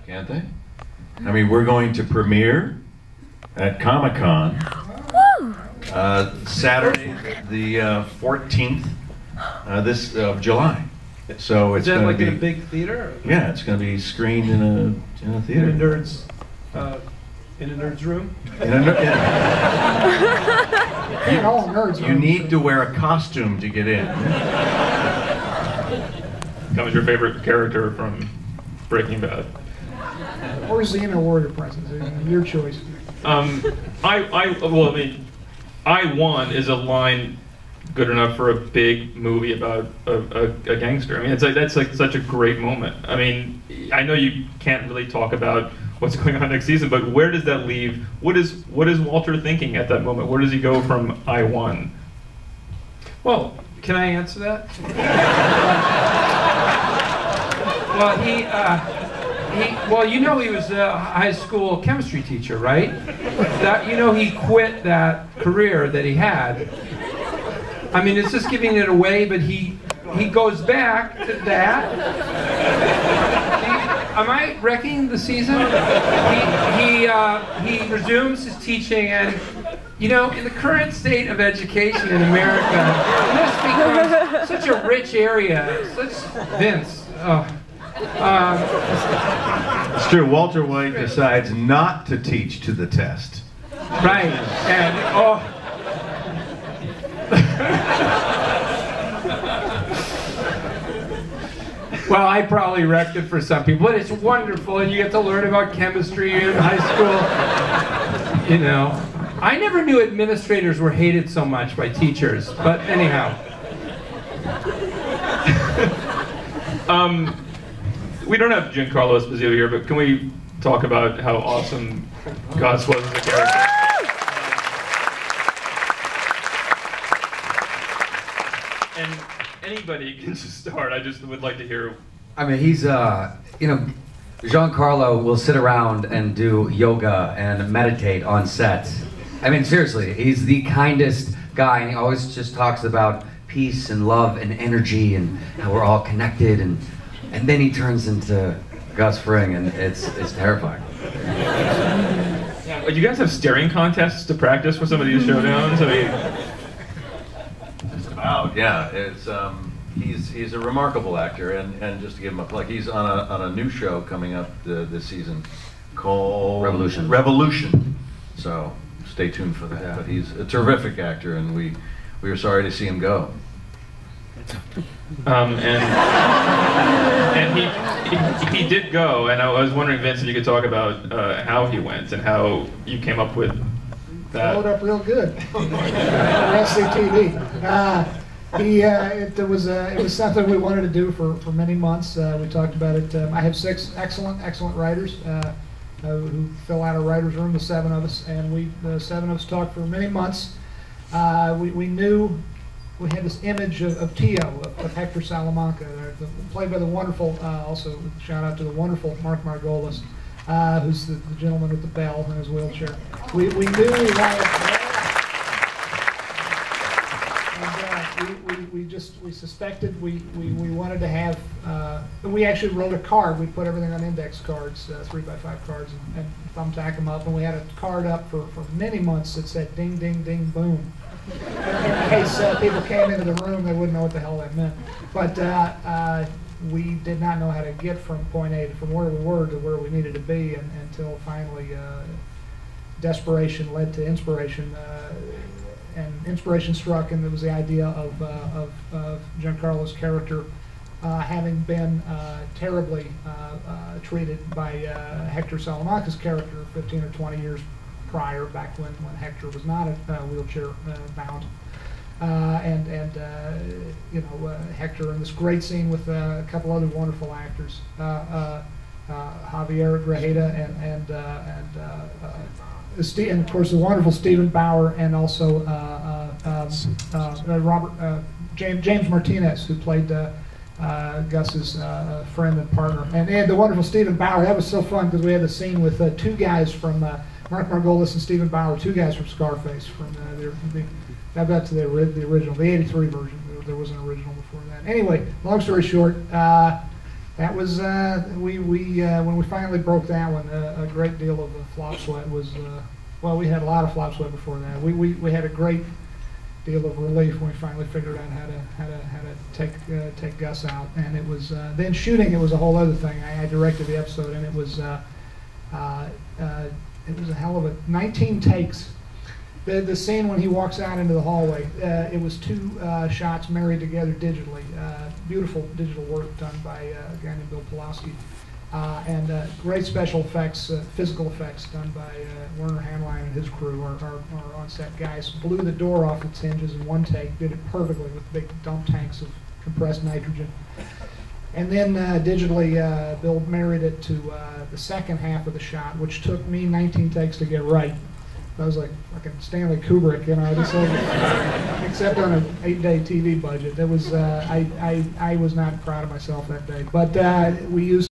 can't they? I mean, we're going to premiere at Comic-Con Saturday, the 14th this of July. So it's going to be in a big theater? Yeah, it's going to be screened in a theater. In a nerd's room? All nerds. You need to wear a costume to get in. That was your favorite character from Breaking Bad? Or Xena Warrior Princess? Your choice. I won is a line good enough for a big movie about a gangster. I mean, that's like such a great moment. I mean, I know you can't really talk about what's going on next season, but where does that leave? What is Walter thinking at that moment? Where does he go from I won? Well, can I answer that? Well, he was a high school chemistry teacher, right? He quit that career that he had. I mean, it's just giving it away, but he goes back to that. Am I wrecking the season? He resumes his teaching, and in the current state of education in America, this becomes such a rich area. Vince. It's true. Walter White decides not to teach to the test. Right, and well, I probably wrecked it for some people, but it's wonderful, and you get to learn about chemistry in high school. I never knew administrators were hated so much by teachers, but anyhow. We don't have Giancarlo Esposito here, but can we talk about how awesome Gus was as a character? And anybody can just start. I just would like to hear. I mean, he's, Giancarlo will sit around and do yoga and meditate on set. I mean, seriously, he's the kindest guy, and he always just talks about peace and love and energy and how we're all connected, and then he turns into Gus Fring, and it's terrifying. Yeah, you guys have staring contests to practice for some of these showdowns? I mean, just about, yeah. It's he's a remarkable actor, and just to give him a plug, he's on a new show coming up this season called Revolution. So stay tuned for that. Yeah. But he's a terrific actor, and we were sorry to see him go. And he did go, and I was wondering, Vince, if you could talk about how he went and how you came up with that. Followed up real good. SCTV. It was something we wanted to do for many months. We talked about it. I have 6 excellent writers who fill out a writer's room, the 7 of us, and the 7 of us talked for many months. We knew. We had this image of Tio, of Hector Salamanca, played by the wonderful, also shout out to the wonderful Mark Margolis, who's the gentleman with the bell in his wheelchair. We knew we wanted, and we suspected we wanted to have, we actually wrote a card. We put everything on index cards, 3x5 cards, and thumbtack them up, and we had a card up for many months that said ding, ding, ding, boom. In case people came into the room, they wouldn't know what the hell that meant. But we did not know how to get from point A, from where we were to where we needed to be, until finally desperation led to inspiration. And inspiration struck, and it was the idea of Giancarlo's character having been terribly treated by Hector Salamanca's character 15 or 20 years prior, back when Hector was not wheelchair bound, Hector in this great scene with a couple other wonderful actors, Javier Grajeda and of course the wonderful Stephen Bauer, and also James Martinez, who played Gus's friend and partner, and the wonderful Stephen Bauer. That was so fun because we had a scene with 2 guys from Mark Margolis and Stephen Bauer, 2 guys from Scarface, from back to the original, the '83 version. There was an original before that. Anyway, long story short, That was when we finally broke that one. A great deal of flop sweat was. Well, we had a lot of flop sweat before that. We had a great deal of relief when we finally figured out how to take Gus out. And it was then shooting. It was a whole other thing. I directed the episode, and it was a hell of a 19 takes. The scene when he walks out into the hallway, it was 2 shots married together digitally. Beautiful digital work done by a guy named Bill Pulaski. And great special effects, physical effects done by Werner Hanlein and his crew. Our on-set guys blew the door off its hinges in one take, did it perfectly with big dump tanks of compressed nitrogen. And then digitally, Bill married it to the second half of the shot, which took me 19 takes to get right. I was like fucking Stanley Kubrick, you know, just like, except on an 8-day TV budget. It was I was not proud of myself that day, but we used